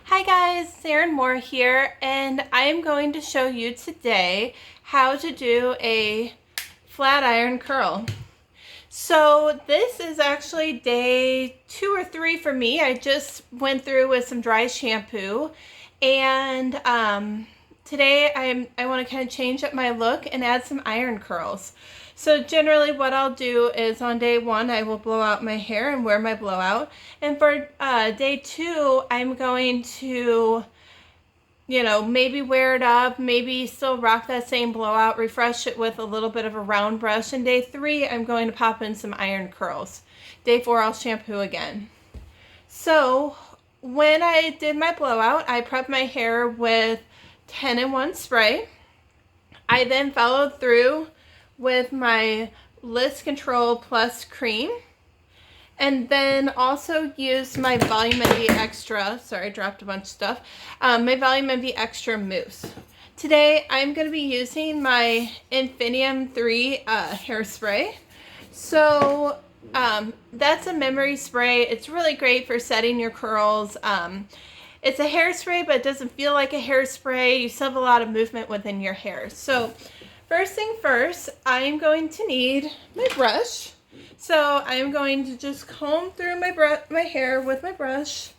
Hi guys, Erin Moore here, and I am going to show you today how to do a flat iron curl. So this is actually day 2 or 3 for me. I just went through with some dry shampoo, and today I want to kind of change up my look and add some iron curls. So generally what I'll do is on day 1 I will blow out my hair and wear my blowout, and for day 2 I'm going to maybe wear it up, maybe still rock that same blowout, refresh it with a little bit of a round brush. And day 3, I'm going to pop in some iron curls. Day 4, I'll shampoo again. So when I did my blowout, I prepped my hair with 10-in-1 spray. I then followed through with my List Control Plus cream. And then also used my Volume Envy Extra, sorry I dropped a bunch of stuff, my Volume Envy Extra mousse. Today I'm going to be using my Infinium 3 hairspray. So that's a memory spray. It's really great for setting your curls. It's a hairspray, but it doesn't feel like a hairspray. You still have a lot of movement within your hair. So first thing first, I'm going to need my brush. So I'm going to just comb through my hair with my brush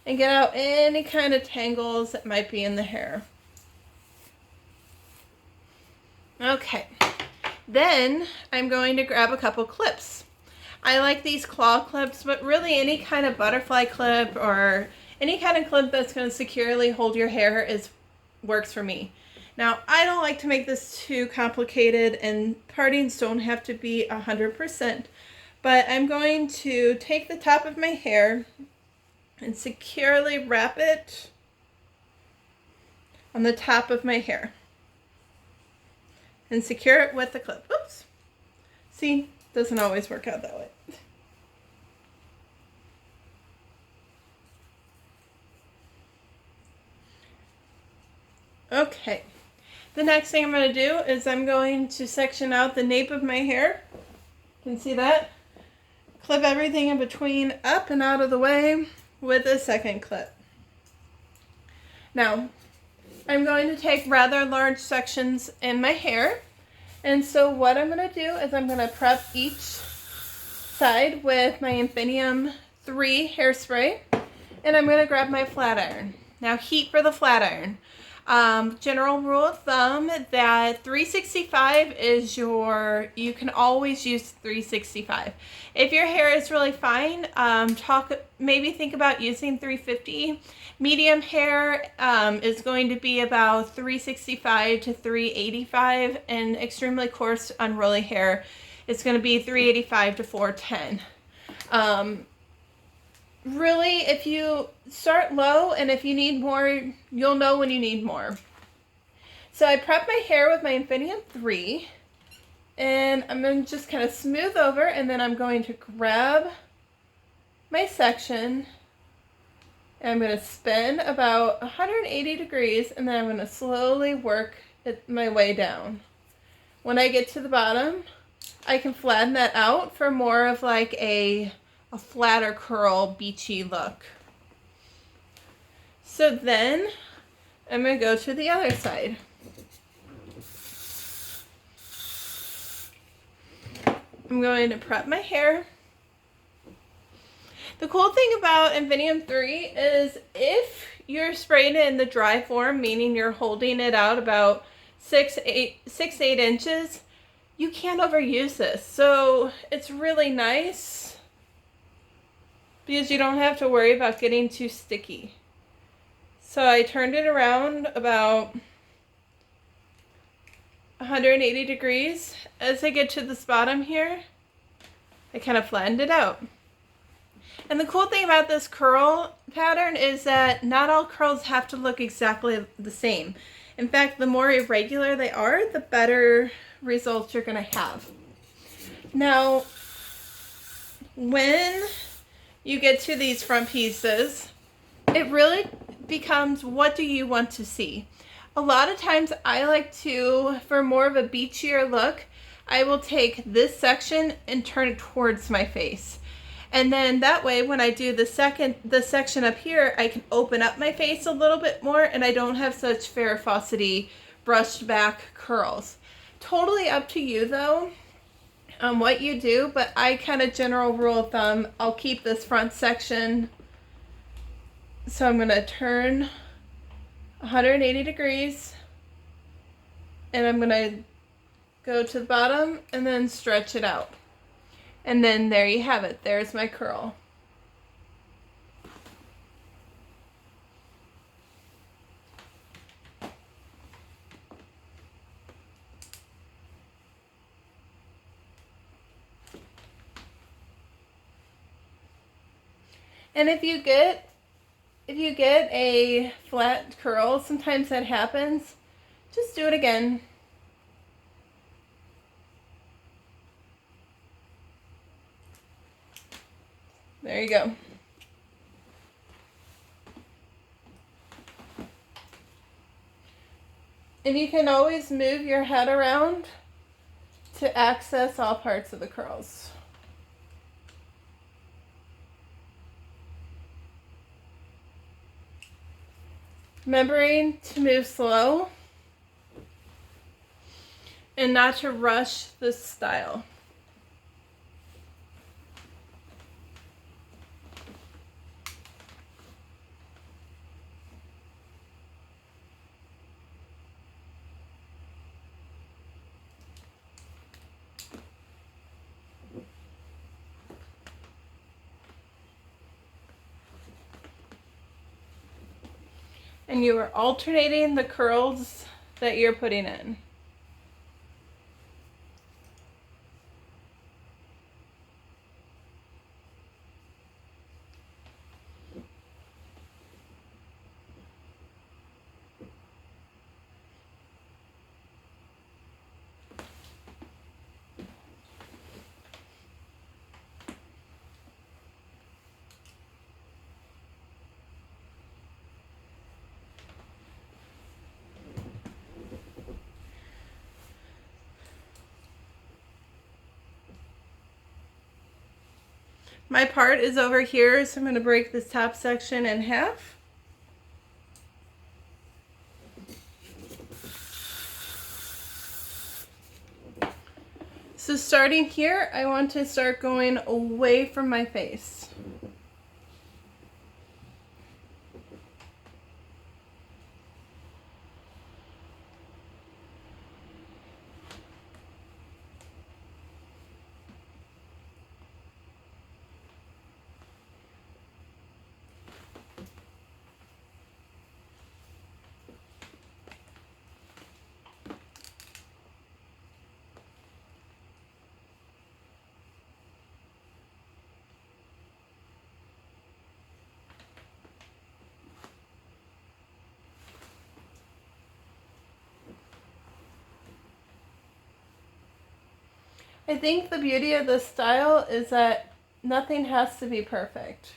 and get out any kind of tangles that might be in the hair. Okay, then I'm going to grab a couple clips. I like these claw clips, but really any kind of butterfly clip or any kind of clip that's going to securely hold your hair works for me. Now, I don't like to make this too complicated, and partings don't have to be 100%, but I'm going to take the top of my hair and securely wrap it on the top of my hair and secure it with the clip. Oops. See, doesn't always work out that way. Okay. The next thing I'm going to do is I'm going to section out the nape of my hair. You can see that? Clip everything in between up and out of the way with a second clip. Now, I'm going to take rather large sections in my hair. And so what I'm going to do is I'm going to prep each side with my Infinium 3 hairspray. And I'm going to grab my flat iron. Now, heat for the flat iron. General rule of thumb that 365 is you can always use 365. If your hair is really fine, maybe think about using 350. Medium hair is going to be about 365 to 385, and extremely coarse unruly hair is going to be 385 to 410. Really, if you start low and if you need more, you'll know when you need more. So I prep my hair with my Infinium 3, and I'm going to just kind of smooth over, and then I'm going to grab my section, and I'm going to spin about 180 degrees, and then I'm going to slowly work my way down. When I get to the bottom, I can flatten that out for more of like a flatter curl, beachy look. So then I'm going to go to the other side. I'm going to prep my hair. The cool thing about Infinium 3 is if you're spraying it in the dry form, meaning you're holding it out about 6-8 inches, you can't overuse this. So it's really nice because you don't have to worry about getting too sticky. So I turned it around about 180 degrees. As I get to this bottom here, I kind of flattened it out. And the cool thing about this curl pattern is that not all curls have to look exactly the same. In fact, the more irregular they are, the better results you're going to have. Now, when you get to these front pieces, it really becomes, what do you want to see? A lot of times I like to, for more of a beachier look, I will take this section and turn it towards my face. And then that way, when I do the section up here, I can open up my face a little bit more and I don't have such Farrah brushed back curls. Totally up to you though, what you do, but I kind of general rule of thumb, I'll keep this front section. So I'm gonna turn 180 degrees and I'm gonna go to the bottom and then stretch it out. And then there you have it. There's my curl. And if you get a flat curl, sometimes that happens, just do it again. There you go. And you can always move your head around to access all parts of the curls. Remembering to move slow and not to rush this style. And you are alternating the curls that you're putting in. My part is over here, so I'm going to break this top section in half. So starting here, I want to start going away from my face. I think the beauty of this style is that nothing has to be perfect.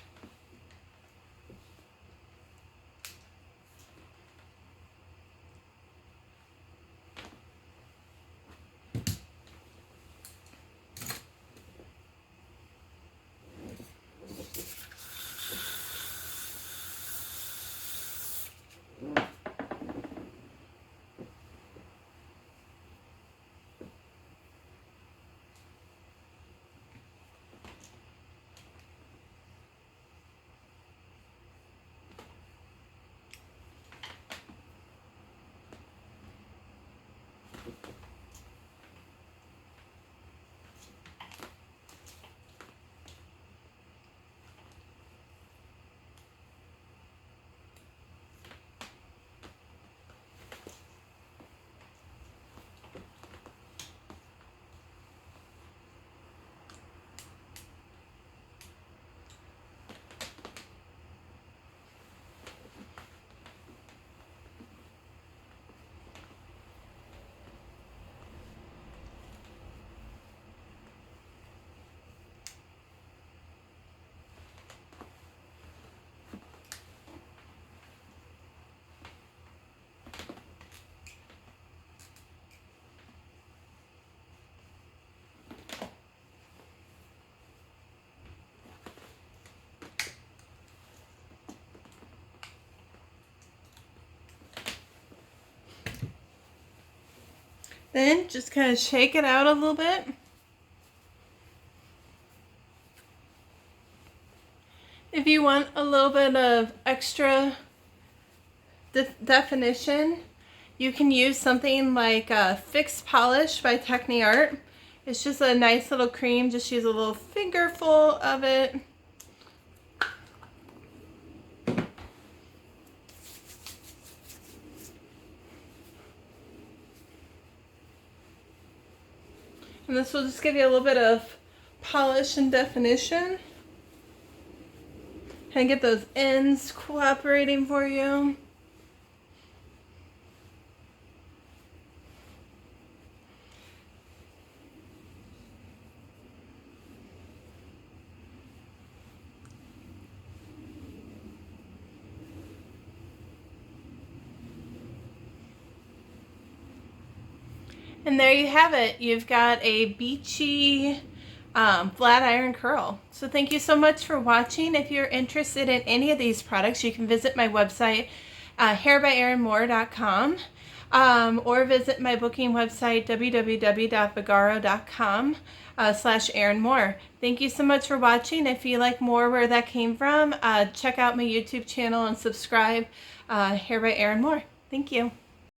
Then just kind of shake it out a little bit. If you want a little bit of extra definition, you can use something like Fix Polish by Techniart. It's just a nice little cream. Just use a little fingerful of it. And this will just give you a little bit of polish and definition. And get those ends cooperating for you. And there you have it. You've got a beachy flat iron curl. So thank you so much for watching. If you're interested in any of these products, you can visit my website, hairbyerinmoore.com, or visit my booking website, www.vagaro.com/erinmoore. Thank you so much for watching. If you like more where that came from, check out my YouTube channel and subscribe, Hair by Erin Moore. Thank you.